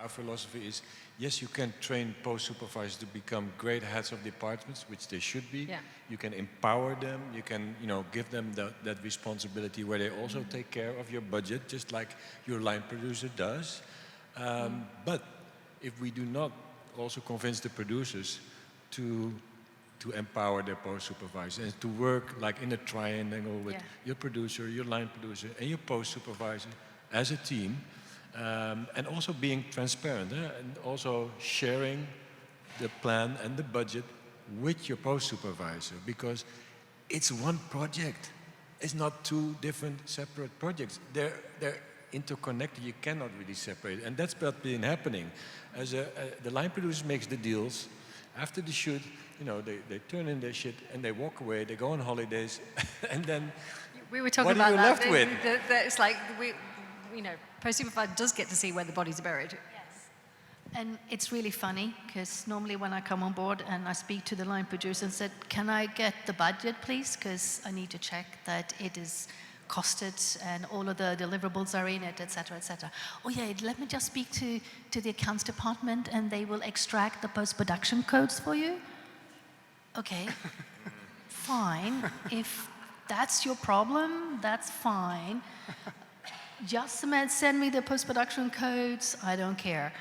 our philosophy is, yes, you can train post-supervisors to become great heads of departments, which they should be. Yeah. You can empower them. You can, give them that responsibility where they also take care of your budget, just like your line producer does. But if we do not also convince the producers to empower their post-supervisors and to work like in a triangle with your producer, your line producer, and your post-supervisor as a team, and also being transparent, and also sharing the plan and the budget with your post-supervisor, because it's one project. It's not two different separate projects. They're interconnected. You cannot really separate. And that's what's been happening. As the line producer makes the deals, after the shoot, they turn in their shit and they walk away, they go on holidays, and then we were talking what about are you that. left with? It's like post-supervisor does get to see where the bodies are buried. Yes. And it's really funny, because normally when I come on board and I speak to the line producer and said, can I get the budget, please? Because I need to check that it is costed and all of the deliverables are in it, etc., etc. Oh yeah, let me just speak to the accounts department and they will extract the post-production codes for you. Okay, fine. If that's your problem, that's fine. Just send me the post-production codes, I don't care.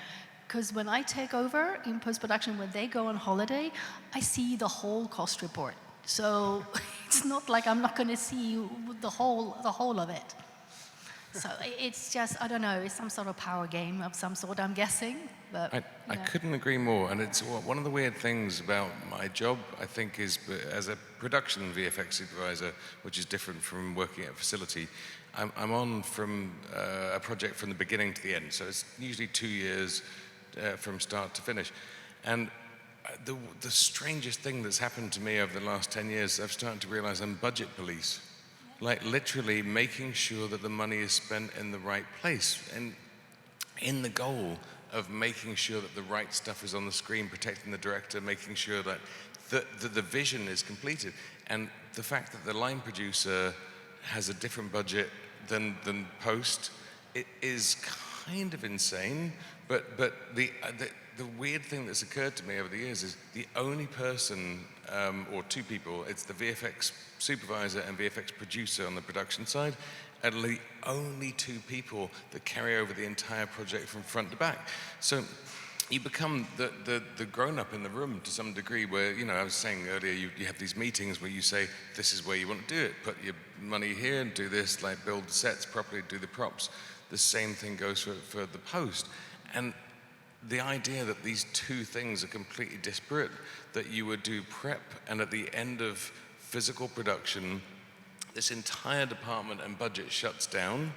Because when I take over in post-production, when they go on holiday, I see the whole cost report. So it's not like I'm not going to see the whole of it. So it's just, I don't know, it's some sort of power game of some sort, I'm guessing. But I couldn't agree more. And it's one of the weird things about my job, I think, is as a production VFX supervisor, which is different from working at a facility. I'm on from a project from the beginning to the end. So it's usually 2 years from start to finish. And the strangest thing that's happened to me over the last 10 years, I've started to realize I'm budget police. Like literally making sure that the money is spent in the right place, and in the goal of making sure that the right stuff is on the screen, protecting the director, making sure that the vision is completed. And the fact that the line producer has a different budget than post, it is kind of insane. But the weird thing that's occurred to me over the years is the only person, or two people, it's the VFX supervisor and VFX producer on the production side, are the only two people that carry over the entire project from front to back. So you become the grown-up in the room to some degree, where, I was saying earlier, you have these meetings where you say, this is where you want to do it, put your money here and do this, like build the sets properly, do the props. The same thing goes for the post. And the idea that these two things are completely disparate, that you would do prep and at the end of physical production, this entire department and budget shuts down,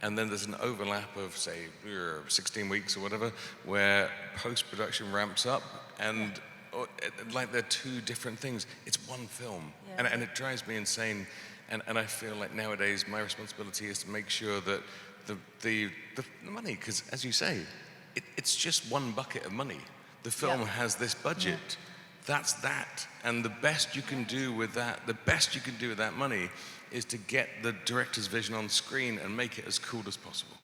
and then there's an overlap of, say, 16 weeks or whatever, where post-production ramps up, and like they're two different things. It's one film, and it drives me insane. And I feel like nowadays my responsibility is to make sure that the money, because as you say, it's just one bucket of money. The film has this budget. That's that. And the best you can do with that money is to get the director's vision on screen and make it as cool as possible.